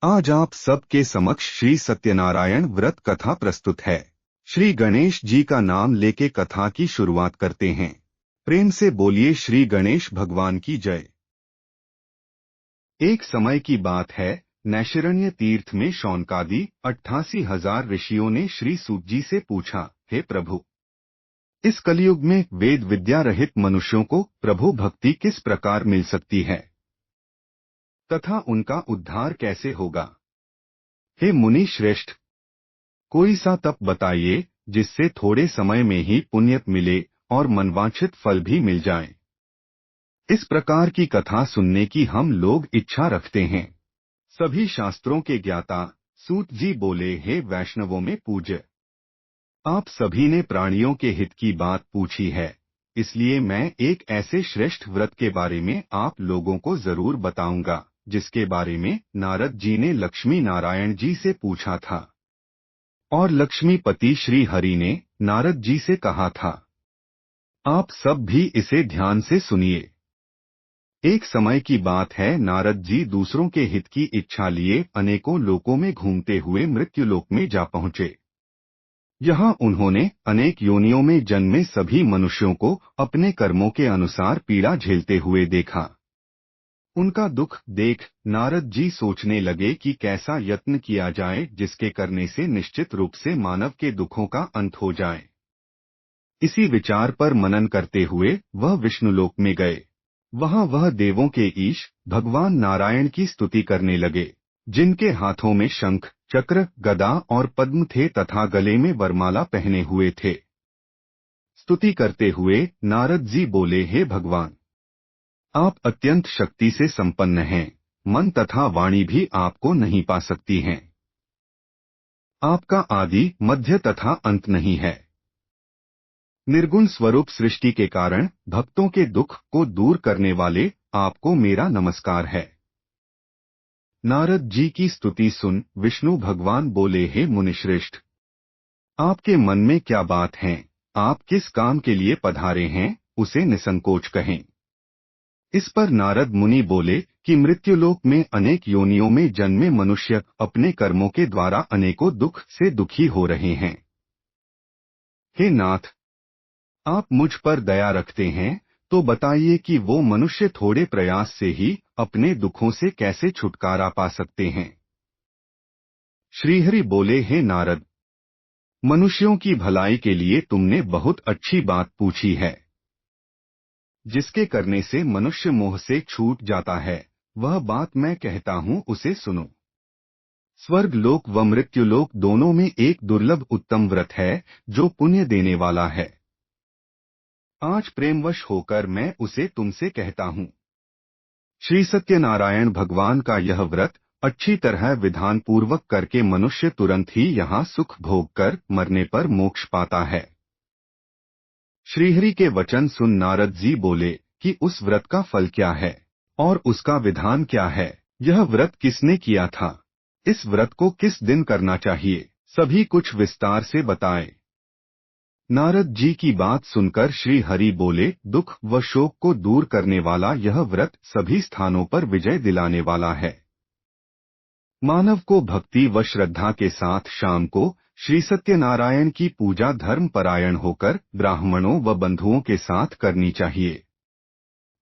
आज आप सबके समक्ष श्री सत्यनारायण व्रत कथा प्रस्तुत है। श्री गणेश जी का नाम लेके कथा की शुरुआत करते हैं। प्रेम से बोलिए श्री गणेश भगवान की जय। एक समय की बात है, नैशिरण्य तीर्थ में शौनकादि 88,000 ऋषियों ने श्री सूत जी से पूछा, हे प्रभु, इस कलयुग में वेद विद्या रहित मनुष्यों को प्रभु भक्ति किस प्रकार मिल सकती है तथा उनका उद्धार कैसे होगा। हे मुनि श्रेष्ठ, कोई सा तप बताइए जिससे थोड़े समय में ही पुण्य मिले और मनवांछित फल भी मिल जाए। इस प्रकार की कथा सुनने की हम लोग इच्छा रखते हैं। सभी शास्त्रों के ज्ञाता सूत जी बोले, हे वैष्णवों में पूज्य, आप सभी ने प्राणियों के हित की बात पूछी है, इसलिए मैं एक ऐसे श्रेष्ठ व्रत के बारे में आप लोगों को जरूर बताऊंगा जिसके बारे में नारद जी ने लक्ष्मी नारायण जी से पूछा था और लक्ष्मीपति श्री हरि ने नारद जी से कहा था। आप सब भी इसे ध्यान से सुनिए। एक समय की बात है, नारद जी दूसरों के हित की इच्छा लिए अनेकों लोकों में घूमते हुए मृत्युलोक में जा पहुंचे। यहाँ उन्होंने अनेक योनियों में जन्मे सभी मनुष्यों को अपने कर्मों के अनुसार पीड़ा झेलते हुए देखा। उनका दुख देख नारद जी सोचने लगे कि कैसा यत्न किया जाए जिसके करने से निश्चित रूप से मानव के दुखों का अंत हो जाए। इसी विचार पर मनन करते हुए वह विष्णुलोक में गए। वहां वह देवों के ईश भगवान नारायण की स्तुति करने लगे, जिनके हाथों में शंख चक्र गदा और पद्म थे तथा गले में वरमाला पहने हुए थे। स्तुति करते हुए नारद जी बोले, हे भगवान, आप अत्यंत शक्ति से संपन्न हैं, मन तथा वाणी भी आपको नहीं पा सकती हैं। आपका आदि मध्य तथा अंत नहीं है। निर्गुण स्वरूप सृष्टि के कारण भक्तों के दुख को दूर करने वाले आपको मेरा नमस्कार है। नारद जी की स्तुति सुन विष्णु भगवान बोले, हे मुनिश्रेष्ठ, आपके मन में क्या बात है, आप किस काम के लिए पधारे हैं, उसे निसंकोच कहें। इस पर नारद मुनि बोले कि मृत्युलोक में अनेक योनियों में जन्मे मनुष्य अपने कर्मों के द्वारा अनेकों दुख से दुखी हो रहे हैं। हे नाथ, आप मुझ पर दया रखते हैं, तो बताइए कि वो मनुष्य थोड़े प्रयास से ही अपने दुखों से कैसे छुटकारा पा सकते हैं। श्रीहरि बोले, हे नारद, मनुष्यों की भलाई के लिए तुमने बहुत अच्छी बात पूछी है। जिसके करने से मनुष्य मोह से छूट जाता है, वह बात मैं कहता हूँ, उसे सुनो। स्वर्ग लोक व मृत्युलोक दोनों में एक दुर्लभ उत्तम व्रत है जो पुण्य देने वाला है। आज प्रेमवश होकर मैं उसे तुमसे कहता हूँ। श्री सत्यनारायण भगवान का यह व्रत अच्छी तरह विधान पूर्वक करके मनुष्य तुरंत ही यहाँ सुख भोग कर मरने पर मोक्ष पाता है। श्रीहरि के वचन सुन नारद जी बोले कि उस व्रत का फल क्या है और उसका विधान क्या है, यह व्रत किसने किया था, इस व्रत को किस दिन करना चाहिए, सभी कुछ विस्तार से बताए। नारद जी की बात सुनकर श्री हरि बोले, दुख व शोक को दूर करने वाला यह व्रत सभी स्थानों पर विजय दिलाने वाला है। मानव को भक्ति व श्रद्धा के साथ शाम को श्री सत्यनारायण की पूजा धर्म परायण होकर ब्राह्मणों व बंधुओं के साथ करनी चाहिए।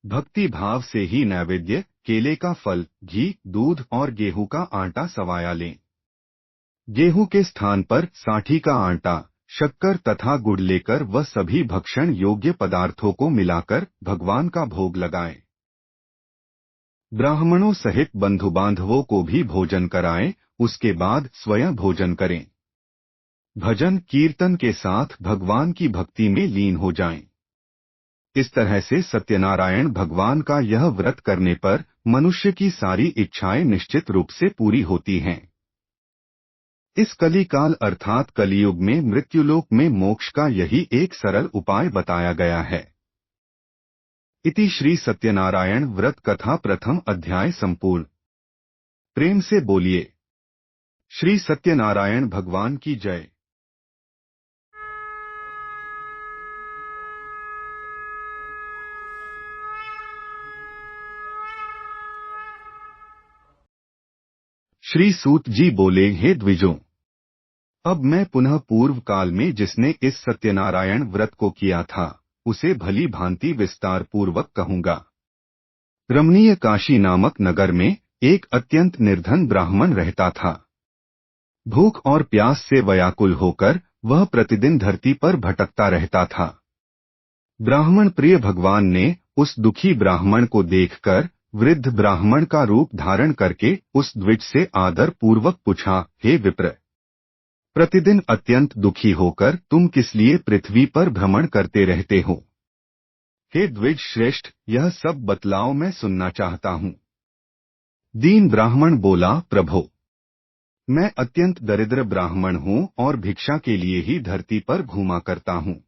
भक्ति भाव से ही नैवेद्य केले का फल, घी, दूध और गेहूं का आटा सवाया लें। गेहूं के स्थान पर साठी का आटा, शक्कर तथा गुड़ लेकर वह सभी भक्षण योग्य पदार्थों को मिलाकर भगवान का भोग लगाएं। ब्राह्मणों सहित बंधु बांधवों को भी भोजन कराएं, उसके बाद स्वयं भोजन करें। भजन कीर्तन के साथ भगवान की भक्ति में लीन हो जाएं। इस तरह से सत्यनारायण भगवान का यह व्रत करने पर मनुष्य की सारी इच्छाएं निश्चित रूप से पूरी होती हैं। इस कलिकाल अर्थात कलियुग में मृत्युलोक में मोक्ष का यही एक सरल उपाय बताया गया है। इति श्री सत्यनारायण व्रत कथा प्रथम अध्याय संपूर्ण। प्रेम से बोलिए श्री सत्यनारायण भगवान की जय। श्री सूत जी बोले, हे द्विजों, अब मैं पुनः पूर्व काल में जिसने इस सत्यनारायण व्रत को किया था उसे भली भांति विस्तार पूर्वक कहूंगा। रमणीय काशी नामक नगर में एक अत्यंत निर्धन ब्राह्मण रहता था। भूख और प्यास से व्याकुल होकर वह प्रतिदिन धरती पर भटकता रहता था। ब्राह्मण प्रिय भगवान ने उस दुखी ब्राह्मण को देखकर वृद्ध ब्राह्मण का रूप धारण करके उस द्विज से आदर पूर्वक पूछा, हे विप्र, प्रतिदिन अत्यंत दुखी होकर तुम किस लिए पृथ्वी पर भ्रमण करते रहते हो? हे द्विज श्रेष्ठ, यह सब बतलाओ, मैं सुनना चाहता हूँ। दीन ब्राह्मण बोला, प्रभो, मैं अत्यंत दरिद्र ब्राह्मण हूँ और भिक्षा के लिए ही धरती पर घूमा करता हूँ।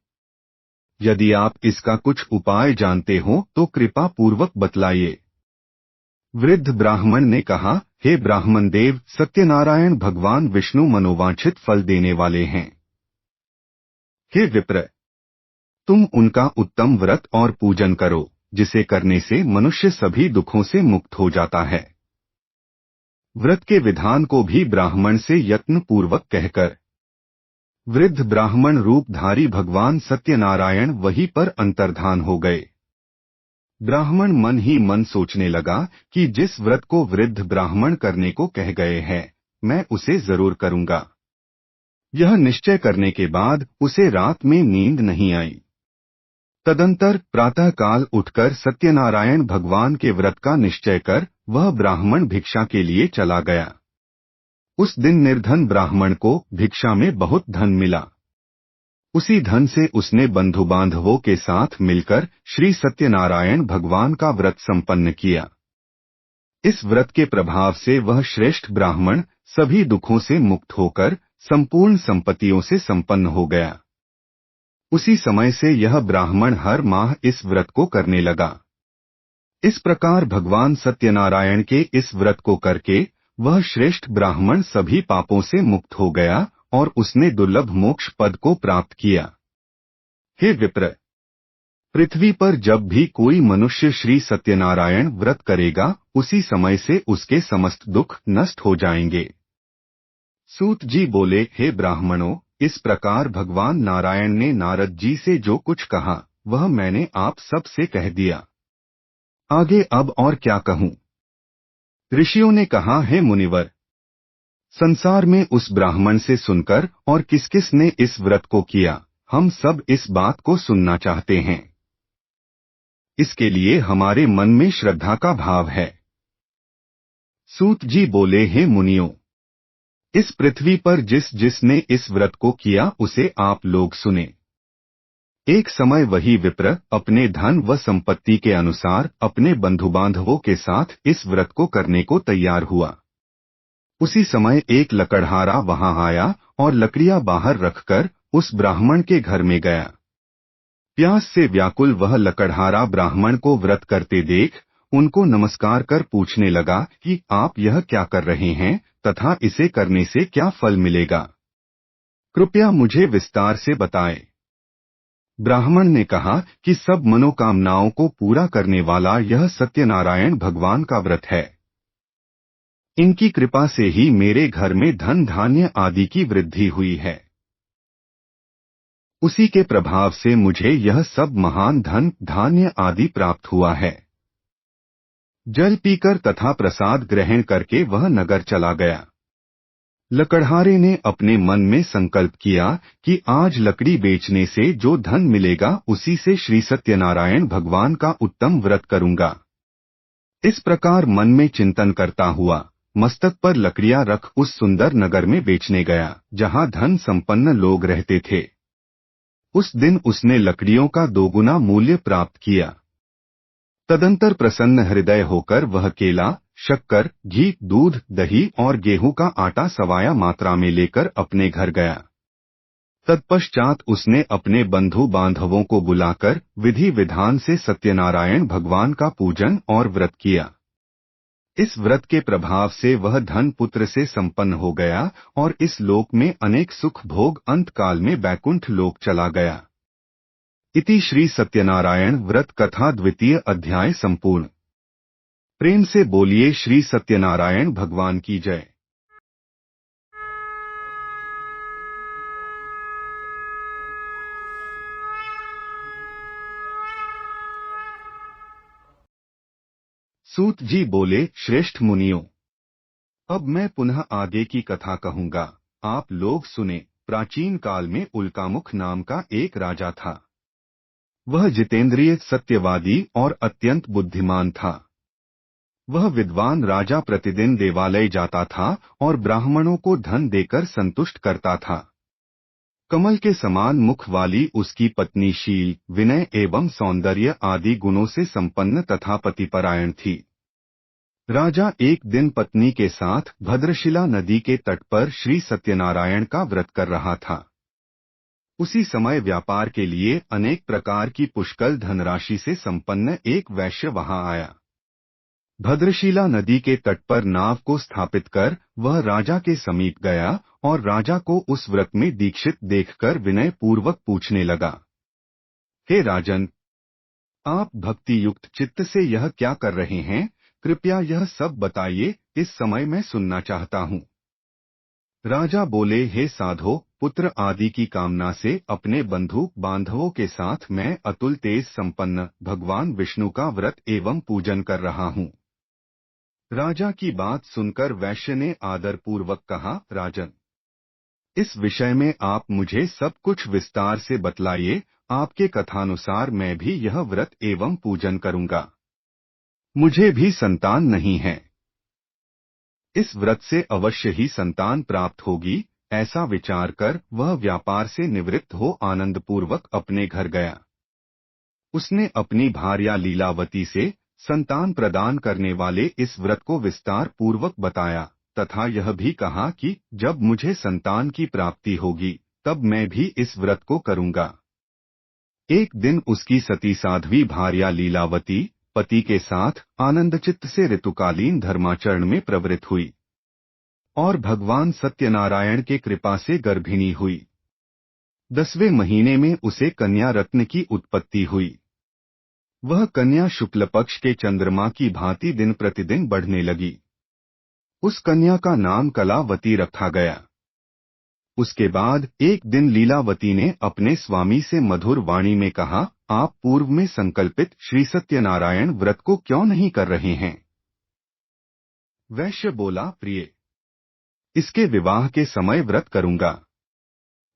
यदि आप इसका कुछ उपाय जानते हो तो कृपा पूर्वक बतलाइए। वृद्ध ब्राह्मण ने कहा, हे ब्राह्मण देव, सत्यनारायण भगवान विष्णु मनोवांछित फल देने वाले हैं। हे विप्र, तुम उनका उत्तम व्रत और पूजन करो, जिसे करने से मनुष्य सभी दुखों से मुक्त हो जाता है। व्रत के विधान को भी ब्राह्मण से यत्न पूर्वक कहकर वृद्ध ब्राह्मण रूपधारी भगवान सत्यनारायण वहीं पर अंतर्धान हो गए। ब्राह्मण मन ही मन सोचने लगा कि जिस व्रत को वृद्ध ब्राह्मण करने को कह गए हैं, मैं उसे जरूर करूंगा। यह निश्चय करने के बाद उसे रात में नींद नहीं आई। तदंतर प्रातःकाल उठकर सत्यनारायण भगवान के व्रत का निश्चय कर वह ब्राह्मण भिक्षा के लिए चला गया। उस दिन निर्धन ब्राह्मण को भिक्षा में बहुत धन मिला। उसी धन से उसने बंधु बांधवों के साथ मिलकर श्री सत्यनारायण भगवान का व्रत संपन्न किया। इस व्रत के प्रभाव से वह श्रेष्ठ ब्राह्मण सभी दुखों से मुक्त होकर संपूर्ण संपत्तियों से संपन्न हो गया। उसी समय से यह ब्राह्मण हर माह इस व्रत को करने लगा। इस प्रकार भगवान सत्यनारायण के इस व्रत को करके वह श्रेष्ठ ब्राह्मण सभी पापों से मुक्त हो गया और उसने दुर्लभ मोक्ष पद को प्राप्त किया। हे विप्र, पृथ्वी पर जब भी कोई मनुष्य श्री सत्यनारायण व्रत करेगा उसी समय से उसके समस्त दुख नष्ट हो जाएंगे। सूत जी बोले, हे ब्राह्मणों, इस प्रकार भगवान नारायण ने नारद जी से जो कुछ कहा वह मैंने आप सब से कह दिया। आगे अब और क्या कहूँ? ऋषियों ने कहा, हे मुनिवर, संसार में उस ब्राह्मण से सुनकर और किस किस ने इस व्रत को किया, हम सब इस बात को सुनना चाहते हैं। इसके लिए हमारे मन में श्रद्धा का भाव है। सूत जी बोले, हे मुनियों, इस पृथ्वी पर जिस जिसने इस व्रत को किया उसे आप लोग सुने। एक समय वही विप्र अपने धन व संपत्ति के अनुसार अपने बंधु बांधवों के साथ इस व्रत को करने को तैयार हुआ। उसी समय एक लकड़हारा वहां आया और लकड़ियां बाहर रखकर उस ब्राह्मण के घर में गया। प्यास से व्याकुल वह लकड़हारा ब्राह्मण को व्रत करते देख उनको नमस्कार कर पूछने लगा कि आप यह क्या कर रहे हैं तथा इसे करने से क्या फल मिलेगा, कृपया मुझे विस्तार से बताएं। ब्राह्मण ने कहा कि सब मनोकामनाओं को पूरा करने वाला यह सत्यनारायण भगवान का व्रत है। इनकी कृपा से ही मेरे घर में धन धान्य आदि की वृद्धि हुई है। उसी के प्रभाव से मुझे यह सब महान धन धान्य आदि प्राप्त हुआ है। जल पीकर तथा प्रसाद ग्रहण करके वह नगर चला गया। लकड़हारे ने अपने मन में संकल्प किया कि आज लकड़ी बेचने से जो धन मिलेगा उसी से श्री सत्यनारायण भगवान का उत्तम व्रत करूंगा। इस प्रकार मन में चिंतन करता हुआ मस्तक पर लकड़ियां रख उस सुंदर नगर में बेचने गया जहां धन संपन्न लोग रहते थे। उस दिन उसने लकड़ियों का 2 गुना मूल्य प्राप्त किया। तदंतर प्रसन्न हृदय होकर वह केला, शक्कर, घी, दूध, दही और गेहूं का आटा सवाया मात्रा में लेकर अपने घर गया। तत्पश्चात उसने अपने बंधु बांधवों को बुलाकर विधि विधान से सत्यनारायण भगवान का पूजन और व्रत किया। इस व्रत के प्रभाव से वह धन पुत्र से संपन्न हो गया और इस लोक में अनेक सुख भोग अंत काल में बैकुंठ लोक चला गया। इति श्री सत्यनारायण व्रत कथा 2 अध्याय संपूर्ण। प्रेम से बोलिए श्री सत्यनारायण भगवान की जय। सूत जी बोले, श्रेष्ठ मुनियों, अब मैं पुनः आगे की कथा कहूंगा। आप लोग सुने। प्राचीन काल में उल्कामुख नाम का एक राजा था। वह जितेंद्रिय, सत्यवादी और अत्यंत बुद्धिमान था। वह विद्वान राजा प्रतिदिन देवालय जाता था और ब्राह्मणों को धन देकर संतुष्ट करता था। कमल के समान मुख वाली उसकी पत्नी शील, विनय एवं सौंदर्य आदि गुणों से संपन्न तथा पतिपरायण थी। राजा एक दिन पत्नी के साथ भद्रशिला नदी के तट पर श्री सत्यनारायण का व्रत कर रहा था। उसी समय व्यापार के लिए अनेक प्रकार की पुष्कल धनराशि से संपन्न एक वैश्य वहां आया। भद्रशिला नदी के तट पर नाव को स्थापित कर वह राजा के समीप गया और राजा को उस व्रत में दीक्षित देखकर विनय पूर्वक पूछने लगा, हे राजन, आप भक्ति युक्त चित्त से यह क्या कर रहे हैं? कृपया यह सब बताइए, इस समय मैं सुनना चाहता हूँ। राजा बोले, हे साधो, पुत्र आदि की कामना से अपने बंधु बांधवों के साथ मैं अतुल तेज संपन्न भगवान विष्णु का व्रत एवं पूजन कर रहा हूँ। राजा की बात सुनकर वैश्य ने आदरपूर्वक कहा, राजन, इस विषय में आप मुझे सब कुछ विस्तार से बतलाइए। आपके कथानुसार मैं भी यह व्रत एवं पूजन करूंगा। मुझे भी संतान नहीं है। इस व्रत से अवश्य ही संतान प्राप्त होगी। ऐसा विचार कर वह व्यापार से निवृत्त हो आनंदपूर्वक अपने घर गया। उसने अपनी भार्या लीलावती से संतान प्रदान करने वाले इस व्रत को विस्तार पूर्वक बताया तथा यह भी कहा कि जब मुझे संतान की प्राप्ति होगी तब मैं भी इस व्रत को करूंगा। एक दिन उसकी सती साध्वी भार्या लीलावती पति के साथ आनंदचित्त से ऋतुकालीन धर्माचरण में प्रवृत्त हुई और भगवान सत्यनारायण के कृपा से गर्भिणी हुई। 10वें महीने में उसे कन्या रत्न की उत्पत्ति हुई। वह कन्या शुक्ल पक्ष के चंद्रमा की भांति दिन प्रतिदिन बढ़ने लगी। उस कन्या का नाम कलावती रखा गया। उसके बाद एक दिन लीलावती ने अपने स्वामी से मधुर वाणी में कहा, आप पूर्व में संकल्पित श्री सत्यनारायण व्रत को क्यों नहीं कर रहे हैं? वैश्य बोला, प्रिय, इसके विवाह के समय व्रत करूंगा।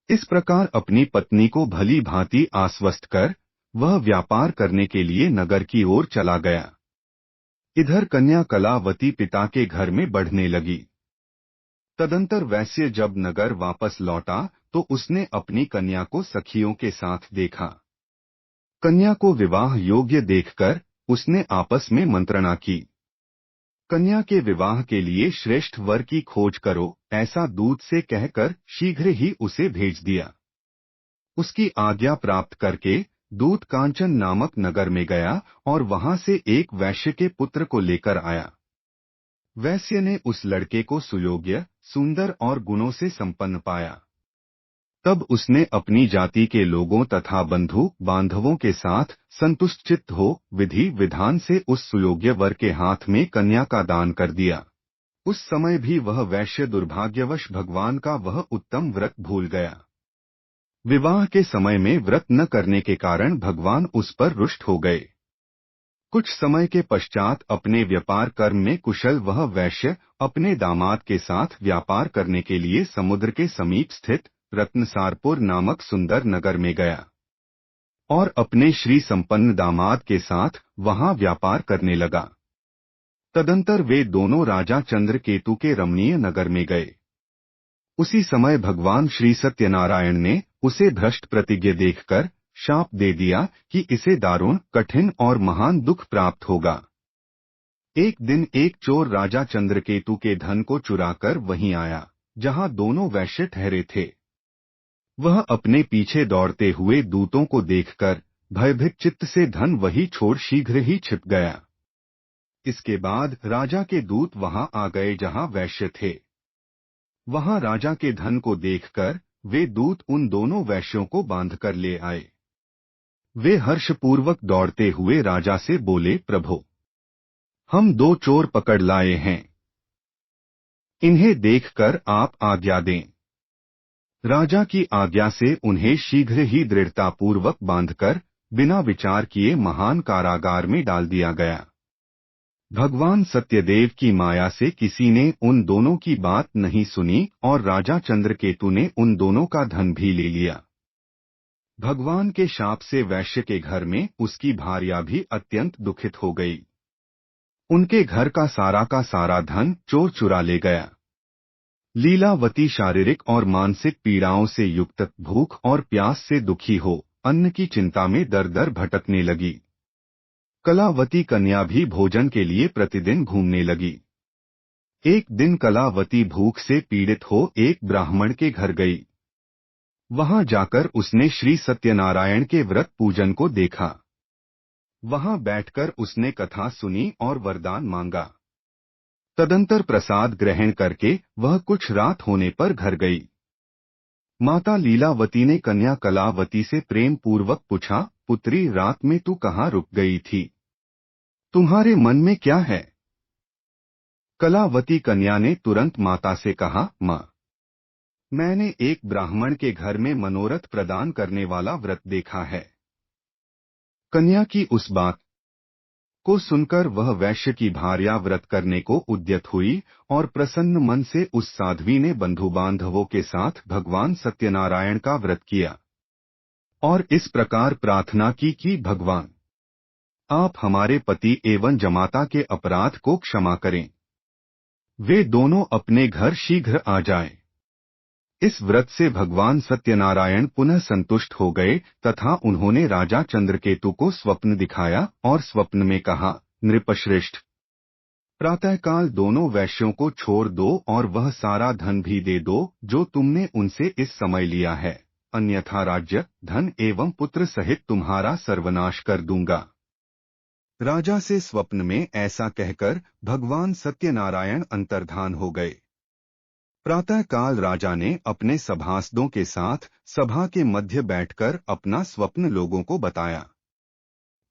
इस प्रकार अपनी पत्नी को भली भांति आश्वस्त कर वह व्यापार करने के लिए नगर की ओर चला गया। इधर कन्या कलावती पिता के घर में बढ़ने लगी। तदंतर वैश्य जब नगर वापस लौटा तो उसने अपनी कन्या को सखियों के साथ देखा। कन्या को विवाह योग्य देखकर उसने आपस में मंत्रणा की। कन्या के विवाह के लिए श्रेष्ठ वर की खोज करो, ऐसा दूत से कहकर शीघ्र ही उसे भेज दिया। उसकी आज्ञा प्राप्त करके दूत कांचन नामक नगर में गया और वहां से एक वैश्य के पुत्र को लेकर आया। वैश्य ने उस लड़के को सुयोग्य, सुंदर और गुणों से संपन्न पाया। तब उसने अपनी जाति के लोगों तथा बंधु बांधवों के साथ संतुष्ट चित्त हो विधि विधान से उस सुयोग्य वर के हाथ में कन्या का दान कर दिया। उस समय भी वह वैश्य दुर्भाग्यवश भगवान का वह उत्तम व्रत भूल गया। विवाह के समय में व्रत न करने के कारण भगवान उस पर रुष्ट हो गए। कुछ समय के पश्चात अपने व्यापार कर्म में कुशल वह वैश्य अपने दामाद के साथ व्यापार करने के लिए समुद्र के समीप स्थित रत्नसारपुर नामक सुंदर नगर में गया और अपने श्री संपन्न दामाद के साथ वहां व्यापार करने लगा। तदंतर वे दोनों राजा चंद्रकेतु के रमणीय नगर में गए। उसी समय भगवान श्री सत्यनारायण ने उसे भ्रष्ट प्रतिज्ञ देखकर शाप दे दिया कि इसे दारुण, कठिन और महान दुख प्राप्त होगा। एक दिन एक चोर राजा चंद्रकेतु के धन को चुराकर वहीं आया जहां दोनों वैश्य ठहरे थे। वह अपने पीछे दौड़ते हुए दूतों को देखकर भयभीत चित्त से धन वही छोड़ शीघ्र ही छिप गया। इसके बाद राजा के दूत वहां आ गए जहां वैश्य थे। वहां राजा के धन को देखकर वे दूत उन दोनों वैश्यों को बांधकर ले आए। वे हर्षपूर्वक दौड़ते हुए राजा से बोले, प्रभु, हम 2 चोर पकड़ लाए हैं। इन्हें देखकर आप आज्ञा दें। राजा की आज्ञा से उन्हें शीघ्र ही दृढ़तापूर्वक बांधकर बिना विचार किए महान कारागार में डाल दिया गया। भगवान सत्यदेव की माया से किसी ने उन दोनों की बात नहीं सुनी और राजा चंद्रकेतु ने उन दोनों का धन भी ले लिया। भगवान के शाप से वैश्य के घर में उसकी भार्या भी अत्यंत दुखित हो गई। उनके घर का सारा धन चोर चुरा ले गया। लीलावती शारीरिक और मानसिक पीड़ाओं से युक्त, भूख और प्यास से दुखी हो अन्न की चिंता में दर दर भटकने लगी। कलावती कन्या भी भोजन के लिए प्रतिदिन घूमने लगी। एक दिन कलावती भूख से पीड़ित हो एक ब्राह्मण के घर गई। वहां जाकर उसने श्री सत्यनारायण के व्रत पूजन को देखा। वहां बैठकर उसने कथा सुनी और वरदान मांगा। तदंतर प्रसाद ग्रहण करके वह कुछ रात होने पर घर गई। माता लीलावती ने कन्या कलावती से प्रेम पूर्वक पूछा, पुत्री, रात में तू कहाँ रुक गई थी? तुम्हारे मन में क्या है? कलावती कन्या ने तुरंत माता से कहा, माँ, मैंने एक ब्राह्मण के घर में मनोरथ प्रदान करने वाला व्रत देखा है। कन्या की उस बात को सुनकर वह वैश्य की भार्या व्रत करने को उद्यत हुई और प्रसन्न मन से उस साध्वी ने बंधु बांधवों के साथ भगवान सत्यनारायण का व्रत किया और इस प्रकार प्रार्थना की कि भगवान, आप हमारे पति एवं जमाता के अपराध को क्षमा करें। वे दोनों अपने घर शीघ्र आ जाएं। इस व्रत से भगवान सत्यनारायण पुनः संतुष्ट हो गए तथा उन्होंने राजा चंद्रकेतु को स्वप्न दिखाया और स्वप्न में कहा, नृपश्रेष्ठ, प्रातःकाल दोनों वैश्यों को छोड़ दो और वह सारा धन भी दे दो जो तुमने उनसे इस समय लिया है, अन्यथा राज्य, धन एवं पुत्र सहित तुम्हारा सर्वनाश कर दूंगा। राजा से स्वप्न में ऐसा कहकर भगवान सत्यनारायण अंतर्धान हो गए। प्रातःकाल राजा ने अपने सभासदों के साथ सभा के मध्य बैठकर अपना स्वप्न लोगों को बताया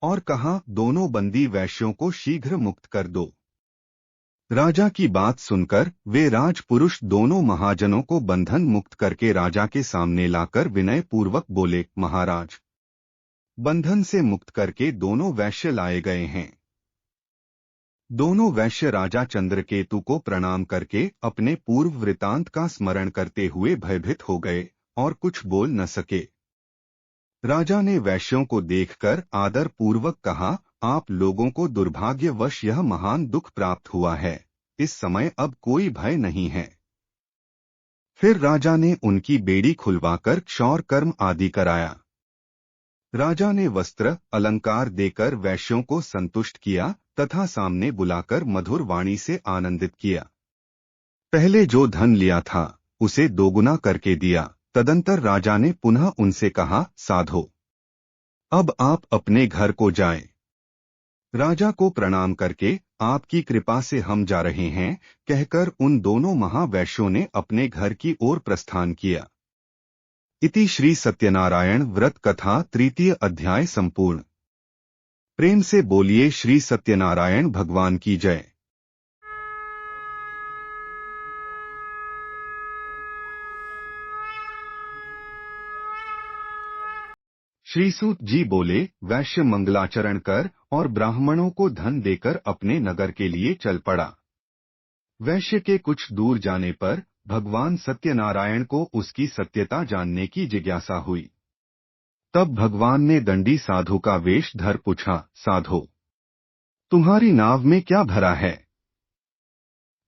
और कहा, दोनों बंदी वैश्यों को शीघ्र मुक्त कर दो। राजा की बात सुनकर वे राजपुरुष दोनों महाजनों को बंधन मुक्त करके राजा के सामने लाकर विनय पूर्वक बोले, महाराज, बंधन से मुक्त करके दोनों वैश्य लाए गए हैं। दोनों वैश्य राजा चंद्रकेतु को प्रणाम करके अपने पूर्व वृतांत का स्मरण करते हुए भयभीत हो गए और कुछ बोल न सके। राजा ने वैश्यों को देखकर आदर पूर्वक कहा, आप लोगों को दुर्भाग्यवश यह महान दुख प्राप्त हुआ है। इस समय अब कोई भय नहीं है। फिर राजा ने उनकी बेड़ी खुलवाकर क्षौर कर्म आदि कराया। राजा ने वस्त्र अलंकार देकर वैश्यों को संतुष्ट किया तथा सामने बुलाकर मधुर वाणी से आनंदित किया। पहले जो धन लिया था उसे दोगुना करके दिया। तदंतर राजा ने पुनः उनसे कहा, साधो, अब आप अपने घर को जाएं। राजा को प्रणाम करके, आपकी कृपा से हम जा रहे हैं कहकर उन दोनों महावैश्यों ने अपने घर की ओर प्रस्थान किया। इति श्री सत्यनारायण व्रत कथा तृतीय अध्याय संपूर्ण। प्रेम से बोलिए श्री सत्यनारायण भगवान की जय। श्री सूत जी बोले, वैश्य मंगलाचरण कर और ब्राह्मणों को धन देकर अपने नगर के लिए चल पड़ा। वैश्य के कुछ दूर जाने पर भगवान सत्यनारायण को उसकी सत्यता जानने की जिज्ञासा हुई। तब भगवान ने दंडी साधु का वेश धर पूछा, साधो, तुम्हारी नाव में क्या भरा है?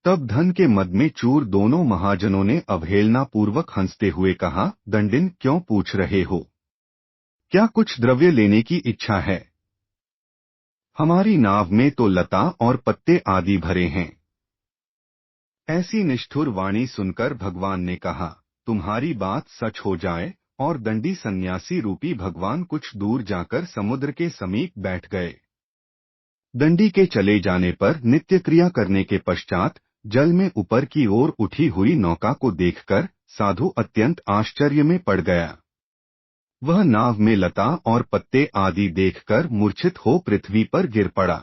तब धन के मद में चूर दोनों महाजनों ने अवहेलना पूर्वक हंसते हुए कहा, दंडिन, क्यों पूछ रहे हो? क्या कुछ द्रव्य लेने की इच्छा है? हमारी नाव में तो लता और पत्ते आदि भरे हैं। ऐसी निष्ठुर वाणी सुनकर भगवान ने कहा, तुम्हारी बात सच हो जाए, और दंडी सन्यासी रूपी भगवान कुछ दूर जाकर समुद्र के समीप बैठ गए। दंडी के चले जाने पर नित्य क्रिया करने के पश्चात जल में ऊपर की ओर उठी हुई नौका को देखकर साधु अत्यंत आश्चर्य में पड़ गया। वह नाव में लता और पत्ते आदि देखकर मूर्छित हो पृथ्वी पर गिर पड़ा।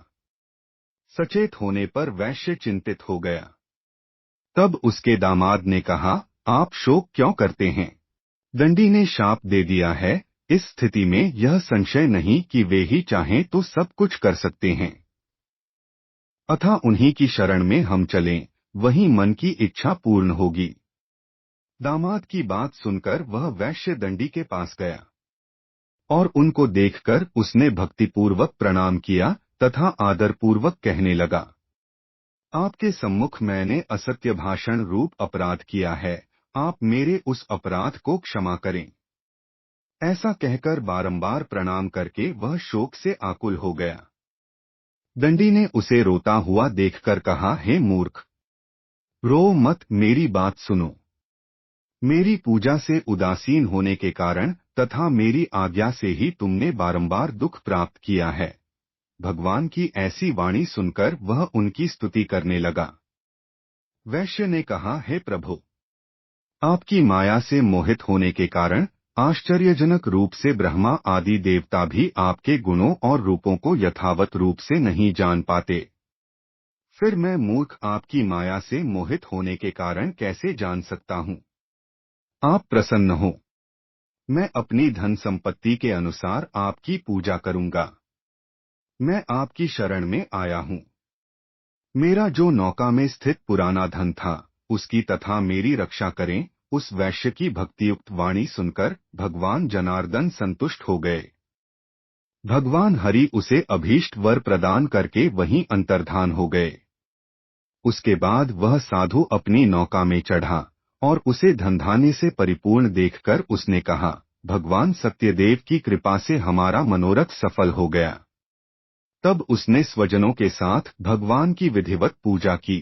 सचेत होने पर वैश्य चिंतित हो गया। तब उसके दामाद ने कहा, आप शोक क्यों करते हैं? दंडी ने शाप दे दिया है। इस स्थिति में यह संशय नहीं कि वे ही चाहें तो सब कुछ कर सकते हैं। अतः उन्हीं की शरण में हम चलें, वहीं मन की इच्छा पूर्ण होगी। दामाद की बात सुनकर वह वैश्य दंडी के पास गया और उनको देखकर उसने भक्तिपूर्वक प्रणाम किया तथा आदरपूर्वक कहने लगा, आपके सम्मुख मैंने असत्य भाषण रूप अपराध किया है, आप मेरे उस अपराध को क्षमा करें। ऐसा कहकर बारंबार प्रणाम करके वह शोक से आकुल हो गया। दंडी ने उसे रोता हुआ देखकर कहा, हे मूर्ख, रो मत, मेरी बात सुनो। मेरी पूजा से उदासीन होने के कारण तथा मेरी आज्ञा से ही तुमने बारंबार दुख प्राप्त किया है। भगवान की ऐसी वाणी सुनकर वह उनकी स्तुति करने लगा। वैश्य ने कहा, हे प्रभु, आपकी माया से मोहित होने के कारण आश्चर्यजनक रूप से ब्रह्मा आदि देवता भी आपके गुणों और रूपों को यथावत रूप से नहीं जान पाते। फिर मैं मूर्ख आपकी माया से मोहित होने के कारण कैसे जान सकता हूँ? आप प्रसन्न हो, मैं अपनी धन संपत्ति के अनुसार आपकी पूजा करूंगा। मैं आपकी शरण में आया हूँ। मेरा जो नौका में स्थित पुराना धन था, उसकी तथा मेरी रक्षा करें। उस वैश्य की भक्तियुक्त वाणी सुनकर भगवान जनार्दन संतुष्ट हो गए। भगवान हरि उसे अभीष्ट वर प्रदान करके वहीं अंतर्धान हो गए। उसके बाद वह साधु अपनी नौका में चढ़ा और उसे धनधान्य से परिपूर्ण देखकर उसने कहा, भगवान सत्यदेव की कृपा से हमारा मनोरथ सफल हो गया। तब उसने स्वजनों के साथ भगवान की विधिवत पूजा की।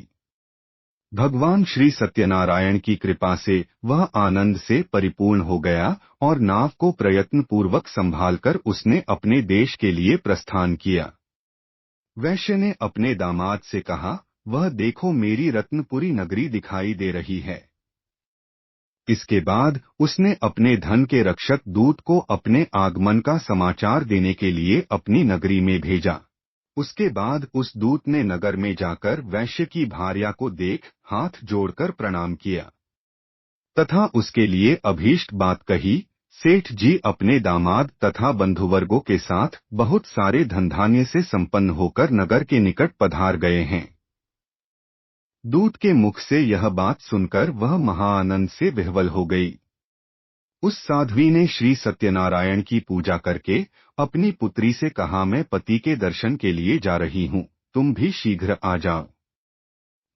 भगवान श्री सत्यनारायण की कृपा से वह आनंद से परिपूर्ण हो गया और नाव को प्रयत्न पूर्वक संभालकर उसने अपने देश के लिए प्रस्थान किया। वैश्य ने अपने दामाद से कहा, वह देखो, मेरी रत्नपुरी नगरी दिखाई दे रही है। इसके बाद उसने अपने धन के रक्षक दूत को अपने आगमन का समाचार देने के लिए अपनी नगरी में भेजा। उसके बाद उस दूत ने नगर में जाकर वैश्य की भार्या को देख हाथ जोड़कर प्रणाम किया तथा उसके लिए अभीष्ट बात कही। सेठ जी अपने दामाद तथा बंधुवर्गों के साथ बहुत सारे धनधान्य से संपन्न होकर नगर के निकट पधार गए हैं। दूत के मुख से यह बात सुनकर वह महाआनंद से विह्वल हो गई। उस साध्वी ने श्री सत्यनारायण की पूजा करके अपनी पुत्री से कहा, मैं पति के दर्शन के लिए जा रही हूँ, तुम भी शीघ्र आ जाओ।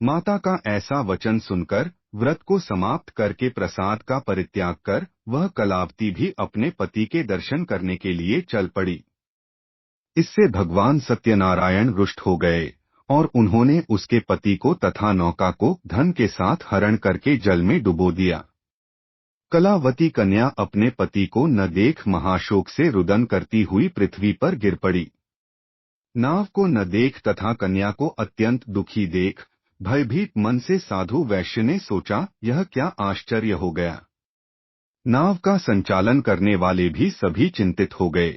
माता का ऐसा वचन सुनकर व्रत को समाप्त करके प्रसाद का परित्याग कर वह कलावती भी अपने पति के दर्शन करने के लिए चल पड़ी। इससे भगवान सत्यनारायण रुष्ट हो गए और उन्होंने उसके पति को तथा नौका को धन के साथ हरण करके जल में डुबो दिया। कलावती कन्या अपने पति को न देख महाशोक से रुदन करती हुई पृथ्वी पर गिर पड़ी। नाव को न देख तथा कन्या को अत्यंत दुखी देख भयभीत मन से साधु वैश्य ने सोचा, यह क्या आश्चर्य हो गया। नाव का संचालन करने वाले भी सभी चिंतित हो गए।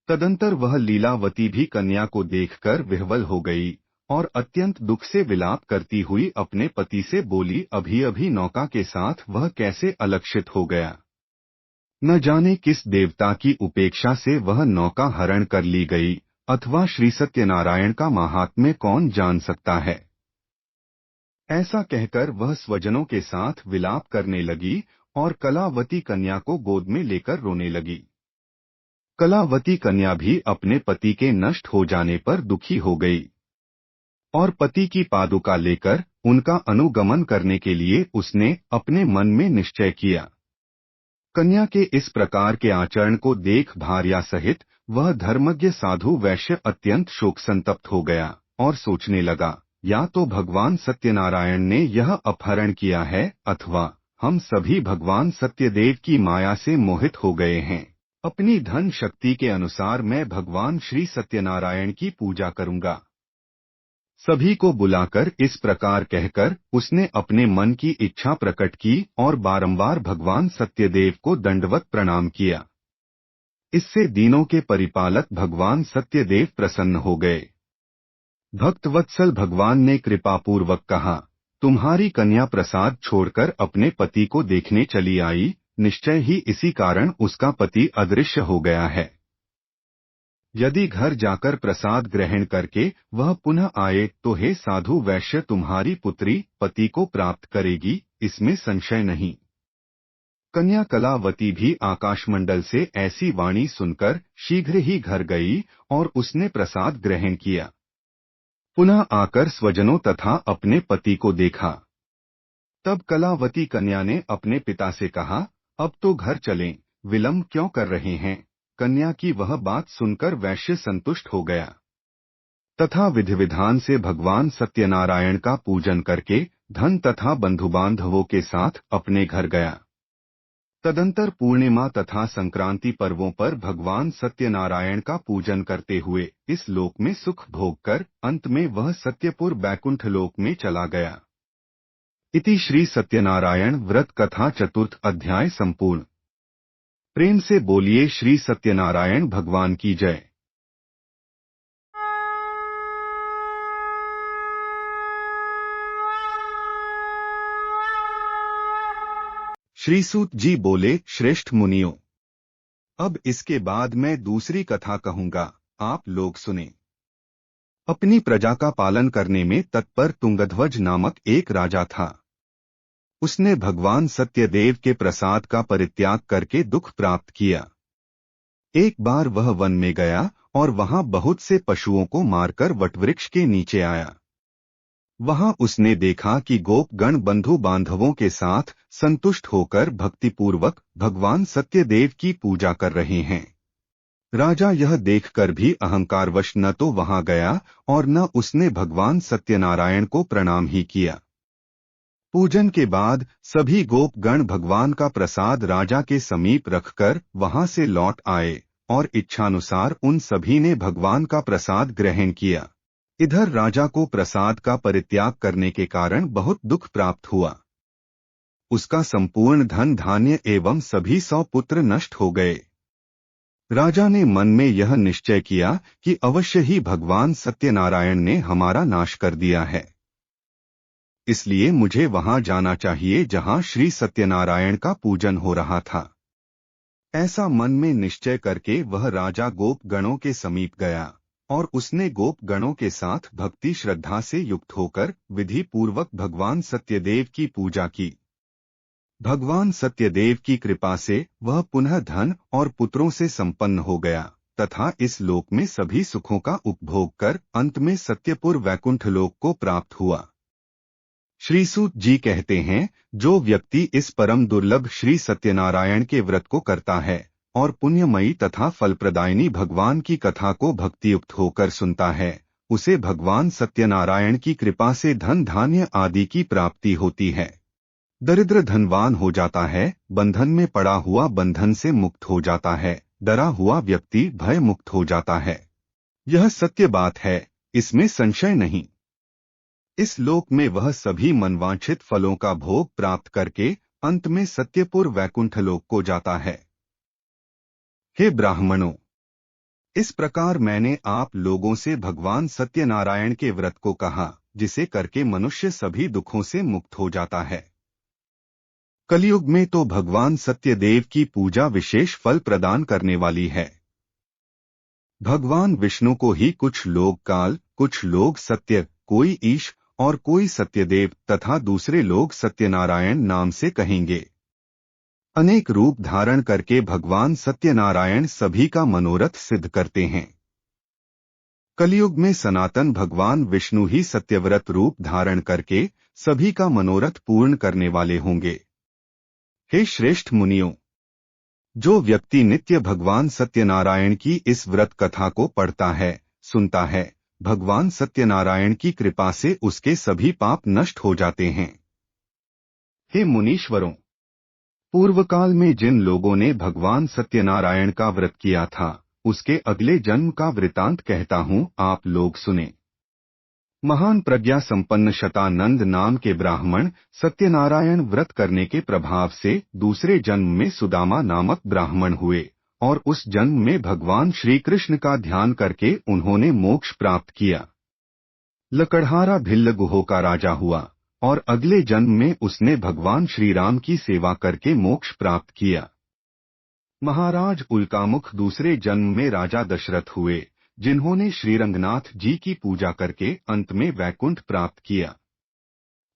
तदंतर वह लीलावती भी कन्या को देखकर विह्वल हो गई और अत्यंत दुख से विलाप करती हुई अपने पति से बोली, अभी अभी नौका के साथ वह कैसे अलक्षित हो गया। न जाने किस देवता की उपेक्षा से वह नौका हरण कर ली गई, अथवा श्री सत्यनारायण का महात्म्य कौन जान सकता है। ऐसा कहकर वह स्वजनों के साथ विलाप करने लगी और कलावती कन्या को गोद में लेकर रोने लगी। कलावती कन्या भी अपने पति के नष्ट हो जाने पर दुखी हो गई और पति की पादुका लेकर उनका अनुगमन करने के लिए उसने अपने मन में निश्चय किया। कन्या के इस प्रकार के आचरण को देख भार्या सहित वह धर्मज्ञ साधु वैश्य अत्यंत शोक संतप्त हो गया और सोचने लगा, या तो भगवान सत्यनारायण ने यह अपहरण किया है अथवा हम सभी भगवान सत्यदेव की माया से मोहित हो गए हैं। अपनी धन शक्ति के अनुसार मैं भगवान श्री सत्यनारायण की पूजा करूंगा। सभी को बुलाकर इस प्रकार कहकर उसने अपने मन की इच्छा प्रकट की और बारंबार भगवान सत्यदेव को दंडवत प्रणाम किया। इससे दीनों के परिपालक भगवान सत्यदेव प्रसन्न हो गए। भक्तवत्सल भगवान ने कृपापूर्वक कहा, तुम्हारी कन्या प्रसाद छोड़कर अपने पति को देखने चली आई, निश्चय ही इसी कारण उसका पति अदृश्य हो गया है। यदि घर जाकर प्रसाद ग्रहण करके वह पुनः आए तो हे साधु वैश्य तुम्हारी पुत्री पति को प्राप्त करेगी, इसमें संशय नहीं। कन्या कलावती भी आकाशमंडल से ऐसी वाणी सुनकर शीघ्र ही घर गई और उसने प्रसाद ग्रहण किया। पुनः आकर स्वजनों तथा अपने पति को देखा। तब कलावती कन्या ने अपने पिता से कहा, अब तो घर चलें, विलंब क्यों कर रहे हैं। कन्या की वह बात सुनकर वैश्य संतुष्ट हो गया तथा विधि विधान से भगवान सत्यनारायण का पूजन करके धन तथा बंधुबांधवों के साथ अपने घर गया। तदंतर पूर्णिमा तथा संक्रांति पर्वों पर भगवान सत्यनारायण का पूजन करते हुए इस लोक में सुख भोग कर अंत में वह सत्यपुर बैकुंठ लोक में चला गया। इति श्री सत्यनारायण व्रत कथा चतुर्थ अध्याय संपूर्ण। प्रेम से बोलिए श्री सत्यनारायण भगवान की जय। श्री सूत जी बोले, श्रेष्ठ मुनियों, अब इसके बाद मैं दूसरी कथा कहूंगा, आप लोग सुने। अपनी प्रजा का पालन करने में तत्पर तुंगध्वज नामक एक राजा था। उसने भगवान सत्यदेव के प्रसाद का परित्याग करके दुख प्राप्त किया। एक बार वह वन में गया और वहां बहुत से पशुओं को मारकर वटवृक्ष के नीचे आया। वहां उसने देखा कि गोप गण बंधु बांधवों के साथ संतुष्ट होकर भक्तिपूर्वक भगवान सत्यदेव की पूजा कर रहे हैं। राजा यह देखकर भी अहंकारवश न तो वहां गया और न उसने भगवान सत्यनारायण को प्रणाम ही किया। पूजन के बाद सभी गोप गण भगवान का प्रसाद राजा के समीप रखकर वहां से लौट आए और इच्छानुसार उन सभी ने भगवान का प्रसाद ग्रहण किया। इधर राजा को प्रसाद का परित्याग करने के कारण बहुत दुख प्राप्त हुआ। उसका संपूर्ण धन धान्य एवं सभी 100 पुत्र नष्ट हो गए। राजा ने मन में यह निश्चय किया कि अवश्य ही भगवान सत्यनारायण ने हमारा नाश कर दिया है, इसलिए मुझे वहां जाना चाहिए जहां श्री सत्यनारायण का पूजन हो रहा था। ऐसा मन में निश्चय करके वह राजा गोप गणों के समीप गया और उसने गोप गणों के साथ भक्ति श्रद्धा से युक्त होकर विधि पूर्वक भगवान सत्यदेव की पूजा की। भगवान सत्यदेव की कृपा से वह पुनः धन और पुत्रों से संपन्न हो गया तथा इस लोक में सभी सुखों का उपभोग कर अंत में सत्यपुर वैकुंठ लोक को प्राप्त हुआ। श्री सूत जी कहते हैं, जो व्यक्ति इस परम दुर्लभ श्री सत्यनारायण के व्रत को करता है और पुण्यमयी तथा फलप्रदायिनी भगवान की कथा को भक्तियुक्त होकर सुनता है, उसे भगवान सत्यनारायण की कृपा से धन धान्य आदि की प्राप्ति होती है। दरिद्र धनवान हो जाता है, बंधन में पड़ा हुआ बंधन से मुक्त हो जाता है, डरा हुआ व्यक्ति भय मुक्त हो जाता है। यह सत्य बात है, इसमें संशय नहीं। इस लोक में वह सभी मनवांछित फलों का भोग प्राप्त करके अंत में सत्यपुर वैकुंठ लोक को जाता है। हे ब्राह्मणों, इस प्रकार मैंने आप लोगों से भगवान सत्यनारायण के व्रत को कहा, जिसे करके मनुष्य सभी दुखों से मुक्त हो जाता है। कलयुग में तो भगवान सत्यदेव की पूजा विशेष फल प्रदान करने वाली है। भगवान विष्णु को ही कुछ लोग काल, कुछ लोग सत्य, कोई ईश और कोई सत्यदेव तथा दूसरे लोग सत्यनारायण नाम से कहेंगे। अनेक रूप धारण करके भगवान सत्यनारायण सभी का मनोरथ सिद्ध करते हैं। कलयुग में सनातन भगवान विष्णु ही सत्यव्रत रूप धारण करके सभी का मनोरथ पूर्ण करने वाले होंगे। हे श्रेष्ठ मुनियों, जो व्यक्ति नित्य भगवान सत्यनारायण की इस व्रत कथा को पढ़ता है, सुनता है, भगवान सत्यनारायण की कृपा से उसके सभी पाप नष्ट हो जाते हैं। हे मुनीश्वरों, पूर्व काल में जिन लोगों ने भगवान सत्यनारायण का व्रत किया था, उसके अगले जन्म का वृतांत कहता हूँ, आप लोग सुने। महान प्रज्ञा संपन्न शतानंद नाम के ब्राह्मण सत्यनारायण व्रत करने के प्रभाव से दूसरे जन्म में सुदामा नामक ब्राह्मण हुए और उस जन्म में भगवान श्री कृष्ण का ध्यान करके उन्होंने मोक्ष प्राप्त किया। लकड़हारा भिल्ल गुहो का राजा हुआ और अगले जन्म में उसने भगवान श्री राम की सेवा करके मोक्ष प्राप्त किया। महाराज उल्कामुख दूसरे जन्म में राजा दशरथ हुए, जिन्होंने श्रीरंगनाथ जी की पूजा करके अंत में वैकुंठ प्राप्त किया।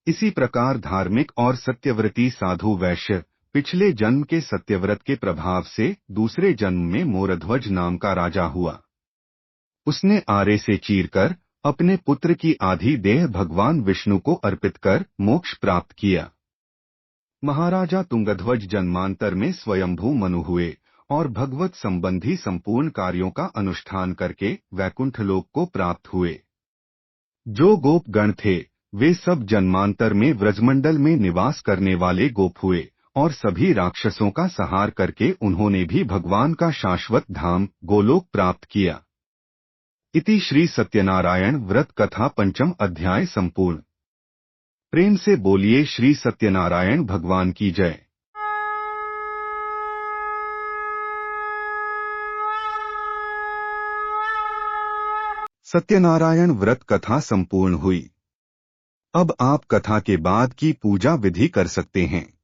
इसी प्रकार धार्मिक और सत्यव्रती साधु वैश्य पिछले जन्म के सत्यव्रत के प्रभाव से दूसरे जन्म में मोरध्वज नाम का राजा हुआ। उसने आरे से चीरकर अपने पुत्र की आधी देह भगवान विष्णु को अर्पित कर मोक्ष प्राप्त किया। महाराजा तुंगध्वज जन्मांतर में स्वयंभू मनु हुए और भगवत संबंधी संपूर्ण कार्यों का अनुष्ठान करके वैकुंठ लोक को प्राप्त हुए। जो गोप गण थे वे सब जन्मांतर में व्रजमंडल में निवास करने वाले गोप हुए और सभी राक्षसों का संहार करके उन्होंने भी भगवान का शाश्वत धाम गोलोक प्राप्त किया। इति श्री सत्यनारायण व्रत कथा पंचम अध्याय संपूर्ण। प्रेम से बोलिए श्री सत्यनारायण भगवान की जय। सत्यनारायण व्रत कथा संपूर्ण हुई। अब आप कथा के बाद की पूजा विधि कर सकते हैं।